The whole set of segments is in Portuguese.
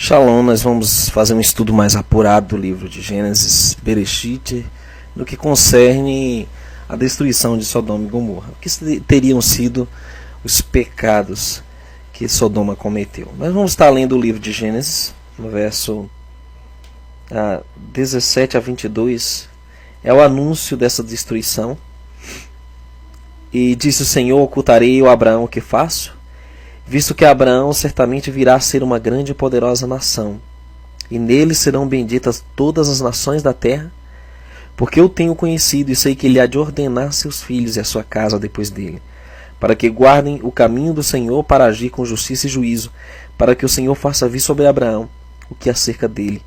Shalom, nós vamos fazer um estudo mais apurado do livro de Gênesis, Bereshit, no que concerne a destruição de Sodoma e Gomorra. O que teriam sido os pecados que Sodoma cometeu? Nós vamos estar lendo o livro de Gênesis, no verso 17 a 22, é o anúncio dessa destruição. E disse o Senhor: ocultarei a Abraão o que faço? Visto que Abraão certamente virá a ser uma grande e poderosa nação, e nele serão benditas todas as nações da terra, porque eu tenho conhecido e sei que ele há de ordenar seus filhos e a sua casa depois dele, para que guardem o caminho do Senhor para agir com justiça e juízo, para que o Senhor faça vir sobre Abraão o que acerca dele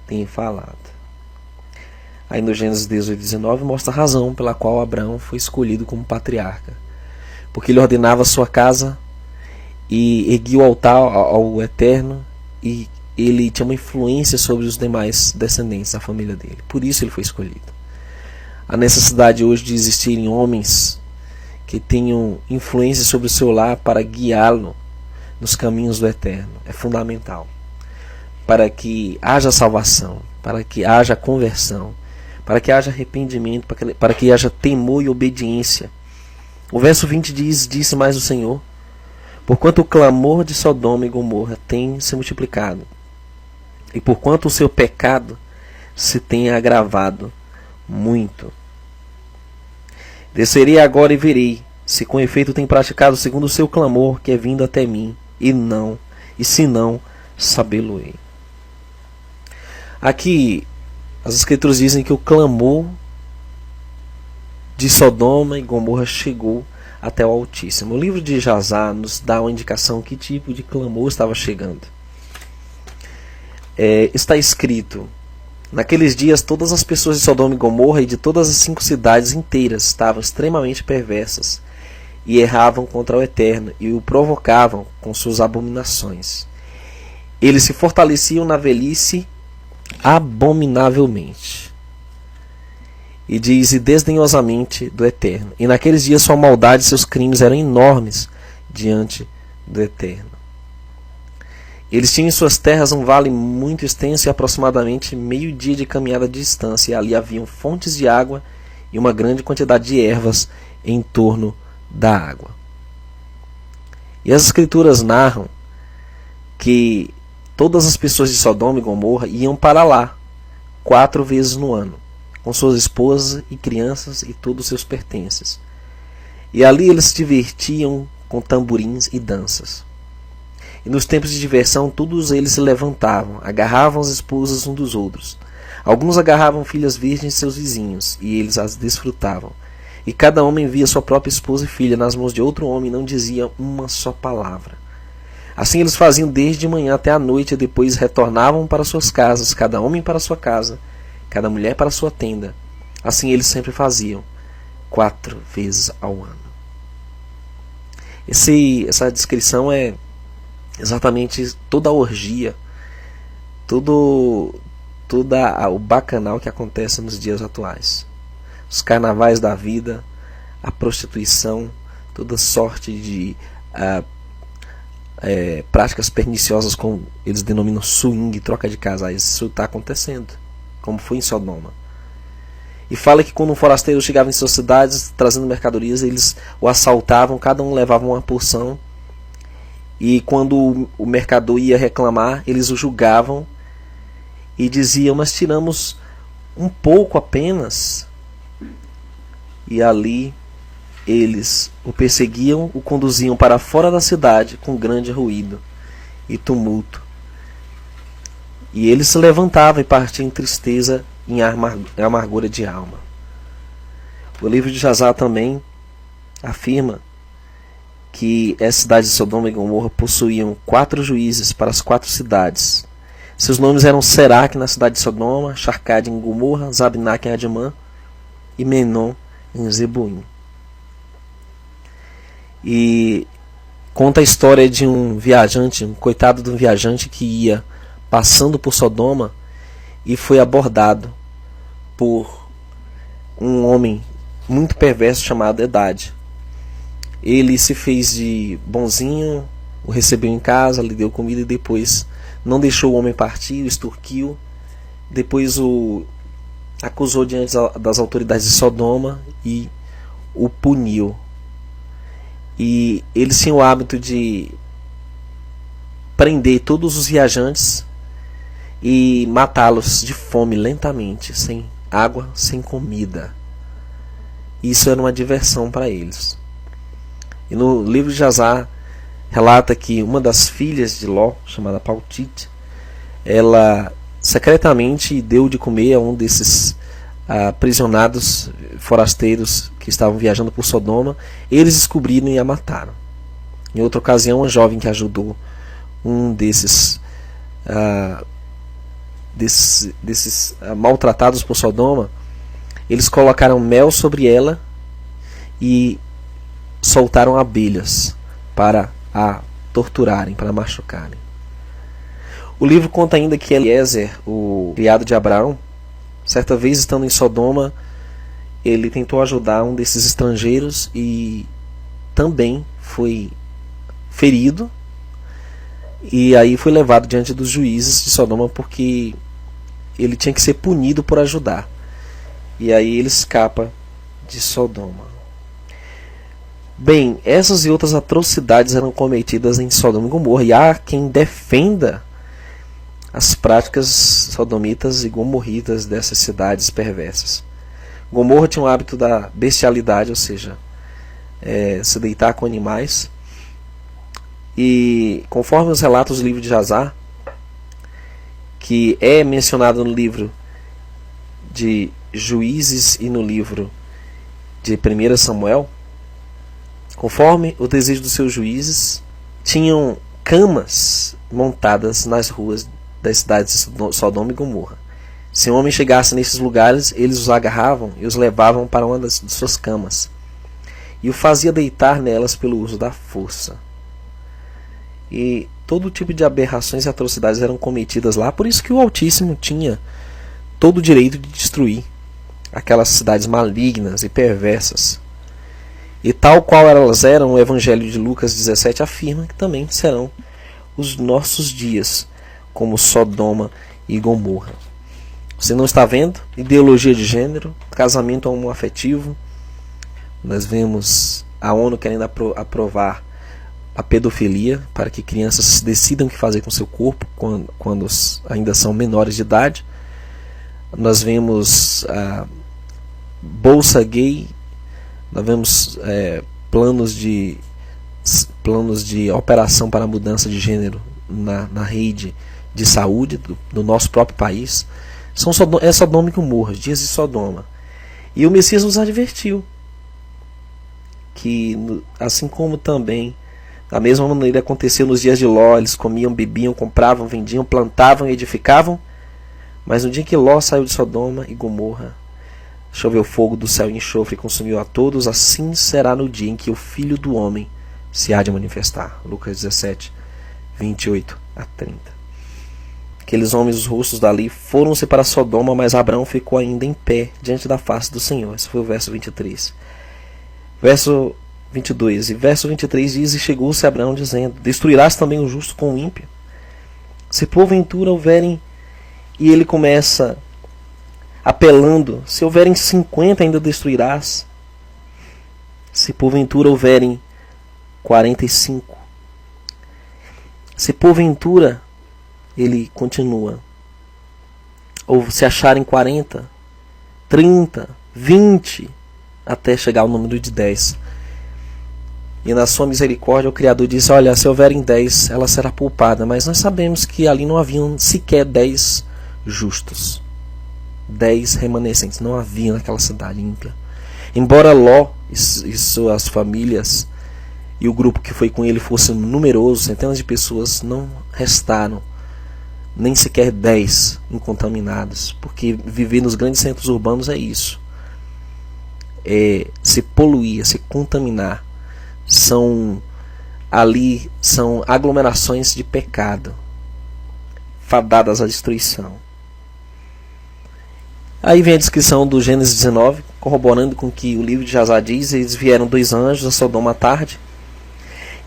tem falado. Aí no Gênesis 18, 19 mostra a razão pela qual Abraão foi escolhido como patriarca, porque ele ordenava a sua casa e erguia o altar ao Eterno, e ele tinha uma influência sobre os demais descendentes da família dele. Por isso ele foi escolhido. A necessidade hoje de existirem homens que tenham influência sobre o seu lar para guiá-lo nos caminhos do Eterno é fundamental, para que haja salvação, para que haja conversão, para que haja arrependimento, para que haja temor e obediência. O verso 20 diz: disse mais o Senhor: porquanto o clamor de Sodoma e Gomorra tem se multiplicado, e porquanto o seu pecado se tem agravado muito. Descerei agora e verei, se com efeito tem praticado segundo o seu clamor que é vindo até mim, e se não, sabê-lo-ei. Aqui as Escrituras dizem que o clamor de Sodoma e Gomorra chegou até o Altíssimo. O livro de Jazar nos dá uma indicação que tipo de clamor estava chegando. Está escrito: naqueles dias todas as pessoas de Sodoma e Gomorra e de todas as 5 cidades inteiras estavam extremamente perversas e erravam contra o Eterno e o provocavam com suas abominações. Eles se fortaleciam na velhice abominavelmente. E diz: e desdenhosamente do Eterno. E naqueles dias sua maldade e seus crimes eram enormes diante do Eterno. Eles tinham em suas terras um vale muito extenso e aproximadamente meio dia de caminhada de distância. E ali haviam fontes de água e uma grande quantidade de ervas em torno da água. E as Escrituras narram que todas as pessoas de Sodoma e Gomorra iam para lá 4 vezes no ano, com suas esposas e crianças e todos os seus pertences. E ali eles se divertiam com tamborins e danças. E nos tempos de diversão todos eles se levantavam, agarravam as esposas um dos outros. Alguns agarravam filhas virgens de seus vizinhos, e eles as desfrutavam. E cada homem via sua própria esposa e filha nas mãos de outro homem e não dizia uma só palavra. Assim eles faziam desde manhã até a noite, e depois retornavam para suas casas, cada homem para sua casa, cada mulher para sua tenda. Assim eles sempre faziam, 4 vezes ao ano. Essa descrição é exatamente toda a orgia, todo o bacanal que acontece nos dias atuais. Os carnavais da vida, a prostituição, toda sorte de práticas perniciosas, como eles denominam swing, troca de casais. Isso está acontecendo, como foi em Sodoma. E fala que quando um forasteiro chegava em suas cidades trazendo mercadorias, eles o assaltavam, cada um levava uma porção, e quando o mercador ia reclamar, eles o julgavam e diziam: mas tiramos um pouco apenas. E ali eles o perseguiam, o conduziam para fora da cidade com grande ruído e tumulto. E ele se levantava e partia em tristeza e em amargura de alma. O livro de Jazar também afirma que as cidades de Sodoma e Gomorra possuíam 4 juízes para as 4 cidades. Seus nomes eram Seraque na cidade de Sodoma, Sharcade em Gomorra, Zabnac em Adimã e Menon em Zeboim. E conta a história de um viajante, um coitado de um viajante que ia passando por Sodoma e foi abordado por um homem muito perverso chamado Edad. Ele se fez de bonzinho, o recebeu em casa, lhe deu comida e depois não deixou o homem partir, o extorquiu, depois o acusou diante das autoridades de Sodoma e o puniu. E eles tinham o hábito de prender todos os viajantes e matá-los de fome lentamente, sem água, sem comida. Isso era uma diversão para eles. E no livro de Jazar relata que uma das filhas de Ló, chamada Paltite, ela secretamente deu de comer a um desses aprisionados forasteiros que estavam viajando por Sodoma. Eles descobriram e a mataram. Em outra ocasião, uma jovem que ajudou um desses maltratados por Sodoma, eles colocaram mel sobre ela e soltaram abelhas para a torturarem, para a machucarem. O livro conta ainda que Eliezer, o criado de Abraão, certa vez estando em Sodoma, ele tentou ajudar um desses estrangeiros e também foi ferido, e aí foi levado diante dos juízes de Sodoma porque ele tinha que ser punido por ajudar. E aí ele escapa de Sodoma. Bem, essas e outras atrocidades eram cometidas em Sodoma e Gomorra, e há quem defenda as práticas sodomitas e gomorritas dessas cidades perversas. Gomorra tinha um hábito da bestialidade, ou seja, se deitar com animais. E conforme os relatos do livro de Jazar, que é mencionado no livro de Juízes e no livro de 1 Samuel, conforme o desejo dos seus juízes, tinham camas montadas nas ruas das cidades de Sodoma e Gomorra. Se um homem chegasse nesses lugares, eles os agarravam e os levavam para uma das suas camas e o fazia deitar nelas pelo uso da força. E todo tipo de aberrações e atrocidades eram cometidas lá, por isso que o Altíssimo tinha todo o direito de destruir aquelas cidades malignas e perversas. E tal qual elas eram, o Evangelho de Lucas 17 afirma que também serão os nossos dias, como Sodoma e Gomorra. Você não está vendo? Ideologia de gênero, casamento homoafetivo. Nós vemos a ONU querendo aprovar a pedofilia para que crianças decidam o que fazer com seu corpo quando ainda são menores de idade. Nós vemos a bolsa gay. Nós vemos planos de operação para a mudança de gênero na rede de saúde do nosso próprio país. É Sodoma e Gomorra, dias de Sodoma. E o Messias nos advertiu que, assim como também da mesma maneira aconteceu nos dias de Ló, eles comiam, bebiam, compravam, vendiam, plantavam e edificavam, mas no dia que Ló saiu de Sodoma e Gomorra, choveu fogo do céu e enxofre e consumiu a todos. Assim será no dia em que o Filho do Homem se há de manifestar. Lucas 17, 28 a 30. Aqueles homens, os rostos dali, foram-se para Sodoma, mas Abraão ficou ainda em pé diante da face do Senhor. Esse foi o verso 23. Verso 22. E verso 23 diz: E chegou-se Abraão dizendo: Destruirás também o justo com o ímpio? Se porventura houverem... E ele começa apelando: se houverem 50 ainda destruirás? Se porventura houverem 45? Se porventura, ele continua, ou se acharem 40, 30, 20, até chegar ao número de 10. E na sua misericórdia o Criador disse: olha, se houverem 10, ela será poupada. Mas nós sabemos que ali não haviam sequer 10 justos, 10 remanescentes, não havia naquela cidade ímpia. Embora Ló e suas famílias e o grupo que foi com ele fosse numeroso, centenas de pessoas, não restaram nem sequer 10 incontaminados, porque viver nos grandes centros urbanos é isso, é se poluir, é se contaminar. São aglomerações de pecado, fadadas à destruição. Aí vem a descrição do Gênesis 19, corroborando com o que o livro de Jazar diz: eles vieram 2 anjos a Sodoma à tarde,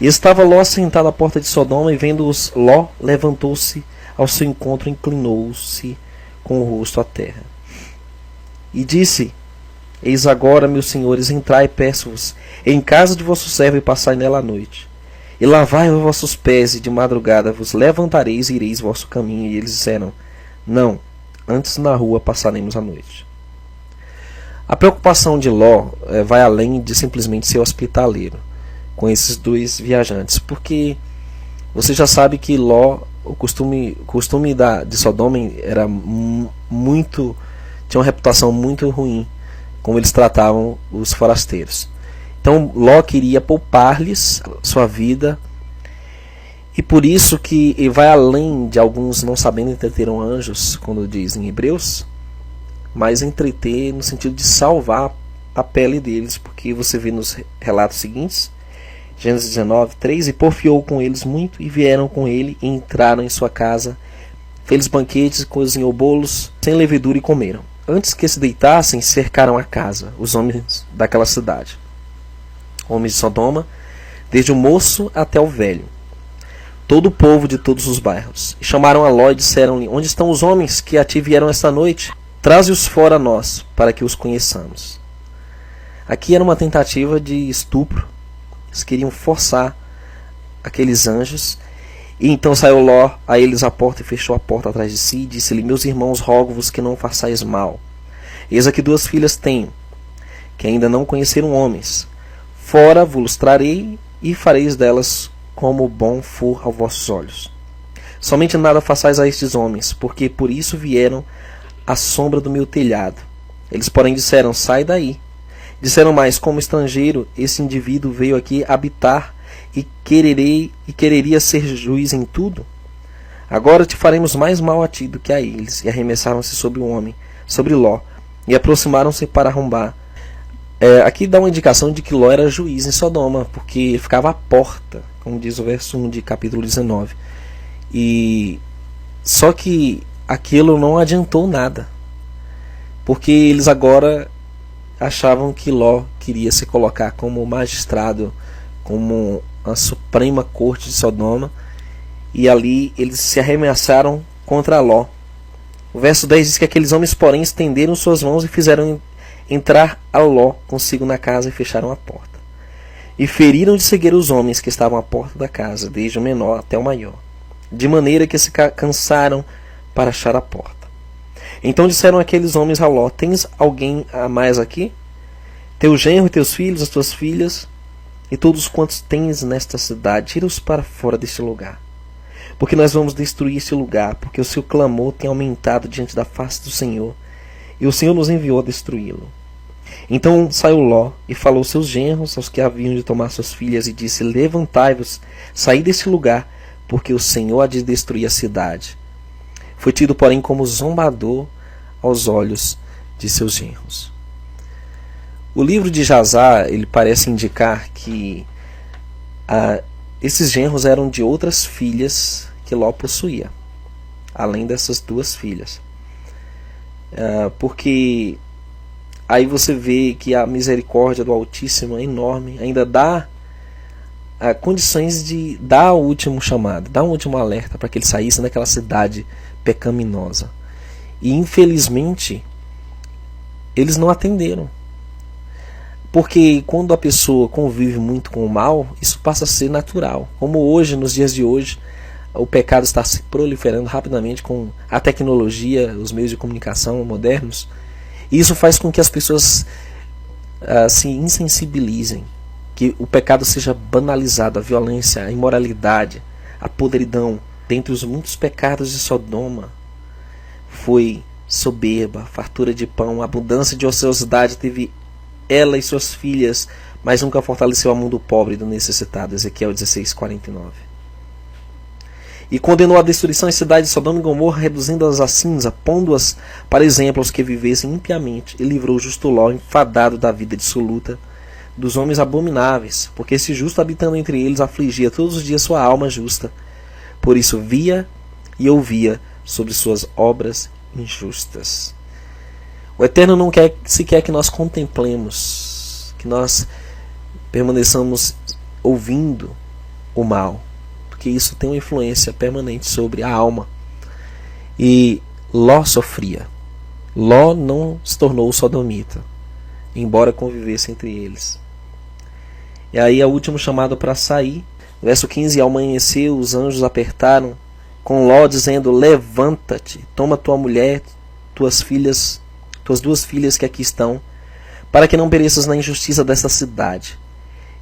e estava Ló sentado à porta de Sodoma, e vendo-os, Ló levantou-se ao seu encontro, inclinou-se com o rosto à terra. E disse: Eis agora, meus senhores, entrai, peço-vos, em casa de vosso servo, e passai nela a noite. E lavai os vossos pés, e de madrugada vos levantareis e ireis vosso caminho. E eles disseram: Não, antes na rua passaremos a noite. A preocupação de Ló vai além de simplesmente ser hospitaleiro com esses dois viajantes, porque você já sabe que Ló, o costume de Sodoma era muito, tinha uma reputação muito ruim, como eles tratavam os forasteiros. Então Ló queria poupar-lhes sua vida, e por isso que vai além de alguns não sabendo entreter anjos, quando diz em Hebreus, mas entreter no sentido de salvar a pele deles, porque você vê nos relatos seguintes, Gênesis 19, 3, e porfiou com eles muito, e vieram com ele, e entraram em sua casa, fez banquetes, cozinhou bolos, sem levedura, e comeram. Antes que se deitassem, cercaram a casa, os homens daquela cidade, homens de Sodoma, desde o moço até o velho, todo o povo de todos os bairros. E chamaram a Ló e disseram-lhe: Onde estão os homens que a ti vieram esta noite? Traze-os fora a nós, para que os conheçamos. Aqui era uma tentativa de estupro. Eles queriam forçar aqueles anjos. E então saiu Ló a eles à porta, e fechou a porta atrás de si, e disse-lhe: Meus irmãos, rogo-vos que não façais mal. Eis aqui 2 filhas tenho, que ainda não conheceram homens. Fora vos trarei, e fareis delas como bom for aos vossos olhos. Somente nada façais a estes homens, porque por isso vieram à sombra do meu telhado. Eles, porém, disseram: Sai daí. Disseram mais: Como estrangeiro, esse indivíduo veio aqui habitar, e quereria ser juiz em tudo? Agora te faremos mais mal a ti do que a eles. E arremessaram-se sobre o homem, sobre Ló, e aproximaram-se para arrombar. Aqui dá uma indicação de que Ló era juiz em Sodoma, porque ele ficava à porta, como diz o verso 1 de capítulo 19. Só que aquilo não adiantou nada, porque eles agora achavam que Ló queria se colocar como magistrado, como a suprema corte de Sodoma, e ali eles se arremessaram contra Ló. O verso 10 diz que aqueles homens, porém, estenderam suas mãos e fizeram entrar a Ló consigo na casa, e fecharam a porta. E feriram de cegueira os homens que estavam à porta da casa, desde o menor até o maior, de maneira que se cansaram para achar a porta. Então disseram aqueles homens a Ló: Tens alguém a mais aqui? Teu genro e teus filhos, as tuas filhas, e todos quantos tens nesta cidade, tira-os para fora deste lugar. Porque nós vamos destruir este lugar, porque o seu clamor tem aumentado diante da face do Senhor, e o Senhor nos enviou a destruí-lo. Então saiu Ló, e falou aos seus genros, aos que haviam de tomar suas filhas, e disse: Levantai-vos, saí deste lugar, porque o Senhor há de destruir a cidade. Foi tido, porém, como zombador aos olhos de seus genros. O livro de Jazar, ele parece indicar que esses genros eram de outras filhas que Ló possuía, além dessas 2 filhas. Porque aí você vê que a misericórdia do Altíssimo é enorme, ainda dá condições de dar o último chamado, dar um último alerta para que ele saísse daquela cidade pecaminosa. E infelizmente eles não atenderam, porque quando a pessoa convive muito com o mal, isso passa a ser natural. Como hoje, nos dias de hoje, o pecado está se proliferando rapidamente com a tecnologia, os meios de comunicação modernos, e isso faz com que as pessoas se insensibilizem, que o pecado seja banalizado, a violência, a imoralidade, a podridão. Dentre os muitos pecados de Sodoma foi soberba, fartura de pão, abundância de ociosidade teve ela e suas filhas, mas nunca fortaleceu a mão do pobre e do necessitado. Ezequiel 16:49. E condenou a destruição em cidades de Sodoma e Gomorra, reduzindo-as a cinza, pondo-as para exemplo aos que vivessem impiamente, e livrou o justo Ló, enfadado da vida dissoluta, dos homens abomináveis, porque esse justo, habitando entre eles, afligia todos os dias sua alma justa. Por isso via e ouvia sobre suas obras injustas. O Eterno não quer sequer que nós contemplemos, que nós permaneçamos ouvindo o mal, porque isso tem uma influência permanente sobre a alma. E Ló sofria. Ló não se tornou sodomita, embora convivesse entre eles. E aí é o último chamado para sair. Verso 15: Ao amanhecer, os anjos apertaram com Ló, dizendo: Levanta-te, toma tua mulher, tuas duas filhas que aqui estão, para que não pereças na injustiça desta cidade.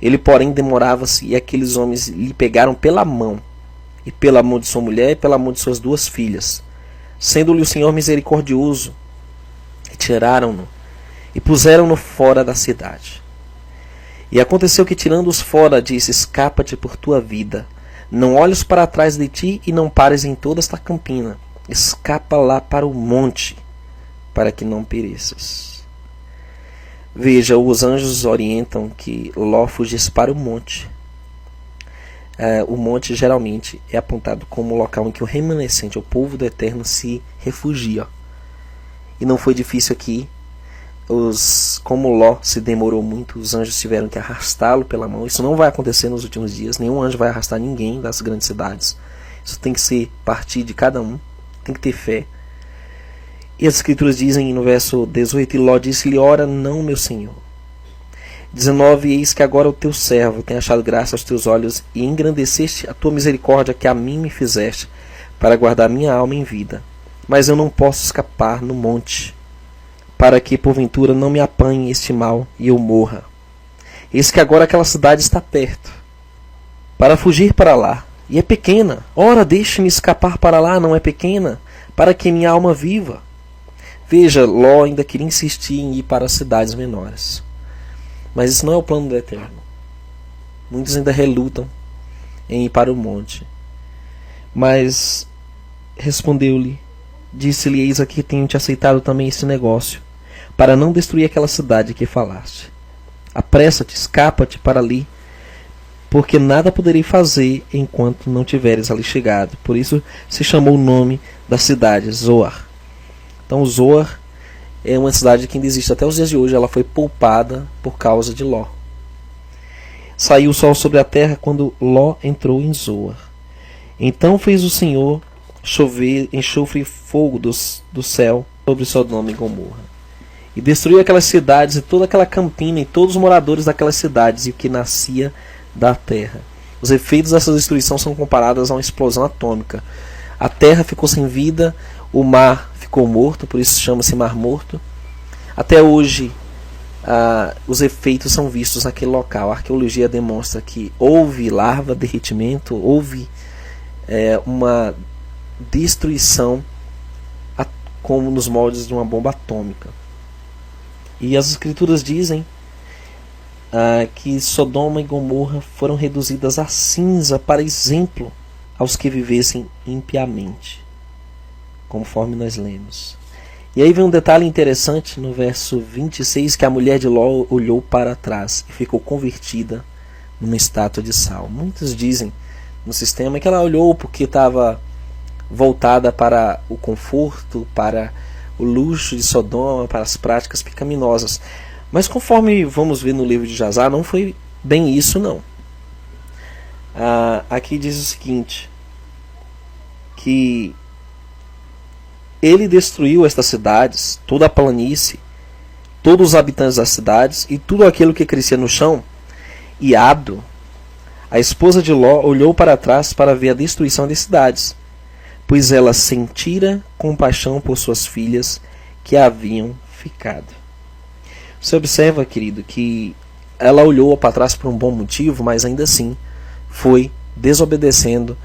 Ele, porém, demorava-se, e aqueles homens lhe pegaram pela mão, e pela mão de sua mulher, e pela mão de suas duas filhas, sendo-lhe o Senhor misericordioso, e tiraram-no, e puseram-no fora da cidade. E aconteceu que, tirando-os fora, disse: Escapa-te por tua vida, não olhes para trás de ti, e não pares em toda esta campina, escapa lá para o monte, para que não pereças. Veja, os anjos orientam que Ló fugisse para o monte. O monte geralmente é apontado como o local em que o remanescente, o povo do Eterno, se refugia. E não foi difícil aqui. Como Ló se demorou muito, os anjos tiveram que arrastá-lo pela mão. Isso não vai acontecer nos últimos dias. Nenhum anjo vai arrastar ninguém das grandes cidades. Isso tem que ser partir de cada um. Tem que ter fé. E as escrituras dizem no verso 18: E Ló disse-lhe: Ora não, meu senhor. 19: Eis que agora o teu servo tem achado graça aos teus olhos, e engrandeceste a tua misericórdia que a mim me fizeste, para guardar minha alma em vida. Mas eu não posso escapar no monte, para que porventura não me apanhe este mal e eu morra. Eis que agora aquela cidade está perto, para fugir para lá, e é pequena. Ora, deixe-me escapar para lá, não é pequena, para que minha alma viva. Veja, Ló ainda queria insistir em ir para as cidades menores. Mas isso não é o plano do Eterno. Muitos ainda relutam em ir para o monte. Mas respondeu-lhe, disse-lhe: Eis aqui tenho te aceitado também este negócio, para não destruir aquela cidade que falaste. Apressa-te, escapa-te para ali, porque nada poderei fazer enquanto não tiveres ali chegado. Por isso se chamou o nome da cidade, Zoar. Então Zoar é uma cidade que ainda existe até os dias de hoje. Ela foi poupada por causa de Ló. Saiu o sol sobre a terra quando Ló entrou em Zoar. Então fez o Senhor chover enxofre e fogo do céu sobre Sodoma e Gomorra, e destruiu aquelas cidades e toda aquela campina e todos os moradores daquelas cidades e o que nascia da terra. Os efeitos dessa destruição são comparados a uma explosão atômica. A terra ficou sem vida, o mar ficou morto, por isso chama-se Mar Morto. Até hoje os efeitos são vistos naquele local. A arqueologia demonstra que houve lava, derretimento, houve uma destruição como nos moldes de uma bomba atômica. E as escrituras dizem que Sodoma e Gomorra foram reduzidas a cinza para exemplo aos que vivessem impiamente, conforme nós lemos. E aí vem um detalhe interessante no verso 26, que a mulher de Ló olhou para trás e ficou convertida numa estátua de sal. Muitos dizem no sistema que ela olhou porque estava voltada para o conforto, para o luxo de Sodoma, para as práticas pecaminosas. Mas conforme vamos ver no livro de Jazar, não foi bem isso não. Aqui diz o seguinte, que ele destruiu estas cidades, toda a planície, todos os habitantes das cidades e tudo aquilo que crescia no chão. E Ado, a esposa de Ló, olhou para trás para ver a destruição das cidades, pois ela sentira compaixão por suas filhas que haviam ficado. Você observa, querido, que ela olhou para trás por um bom motivo, mas ainda assim foi desobedecendo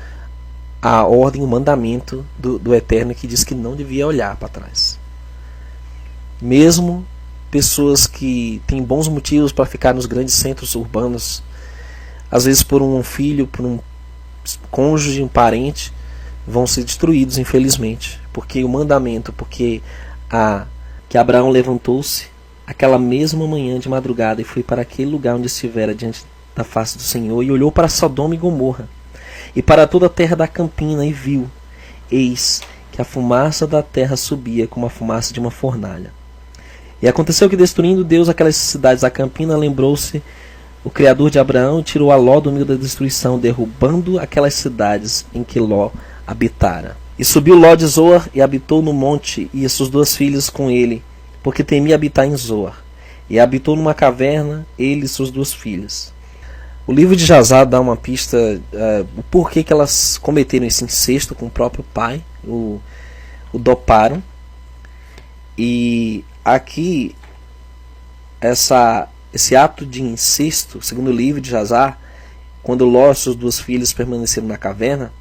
a ordem, o mandamento do Eterno, que diz que não devia olhar para trás. Mesmo pessoas que têm bons motivos para ficar nos grandes centros urbanos, às vezes por um filho, por um cônjuge, um parente, vão ser destruídos, infelizmente, porque o mandamento, porque que Abraão levantou-se aquela mesma manhã de madrugada e foi para aquele lugar onde estivera diante da face do Senhor e olhou para Sodoma e Gomorra e para toda a terra da campina e viu, eis que a fumaça da terra subia como a fumaça de uma fornalha. E aconteceu que, destruindo Deus aquelas cidades da campina, lembrou-se o Criador de Abraão e tirou a Ló do meio da destruição, derrubando aquelas cidades em que Ló habitara. E subiu Ló de Zoar e habitou no monte, e suas duas filhas com ele, porque temia habitar em Zoar. E habitou numa caverna, ele e suas duas filhas. O livro de Jazar dá uma pista o porquê que elas cometeram esse incesto com o próprio pai, o doparam. E aqui, esse ato de incesto, segundo o livro de Jazar, quando Ló e suas duas filhas permaneceram na caverna,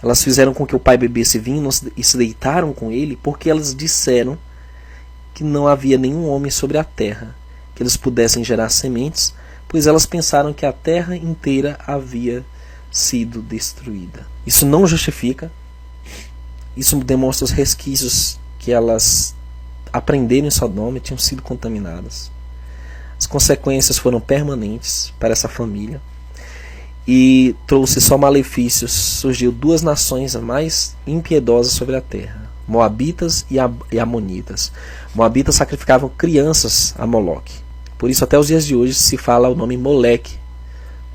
elas fizeram com que o pai bebesse vinho e se deitaram com ele, porque elas disseram que não havia nenhum homem sobre a terra que eles pudessem gerar sementes, pois elas pensaram que a terra inteira havia sido destruída. Isso não justifica, isso demonstra os resquícios que elas aprenderam em Sodoma e tinham sido contaminadas. As consequências foram permanentes para essa família e trouxe só malefícios. Surgiu duas nações mais impiedosas sobre a terra, Moabitas e Amonitas. Moabitas sacrificavam crianças a Moloque. Por isso até os dias de hoje se fala o nome Moleque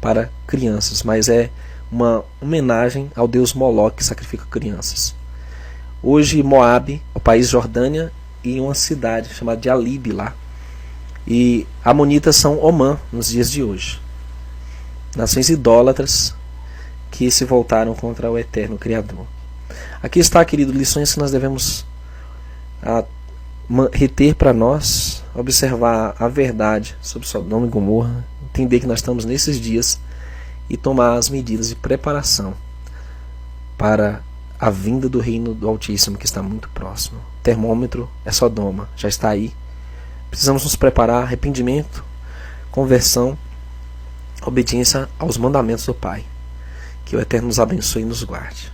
para crianças, mas é uma homenagem ao deus Moloque que sacrifica crianças. Hoje Moabe, o país Jordânia, e uma cidade chamada de Alibe lá. E Amonitas são Omã nos dias de hoje. Nações idólatras que se voltaram contra o eterno Criador. Aqui está, querido, lições que nós devemos reter para nós, observar a verdade sobre Sodoma e Gomorra, entender que nós estamos nesses dias e tomar as medidas de preparação para a vinda do reino do Altíssimo, que está muito próximo. O termômetro é Sodoma, já está aí. Precisamos nos preparar, arrependimento, conversão, obediência aos mandamentos do Pai. Que o Eterno nos abençoe e nos guarde.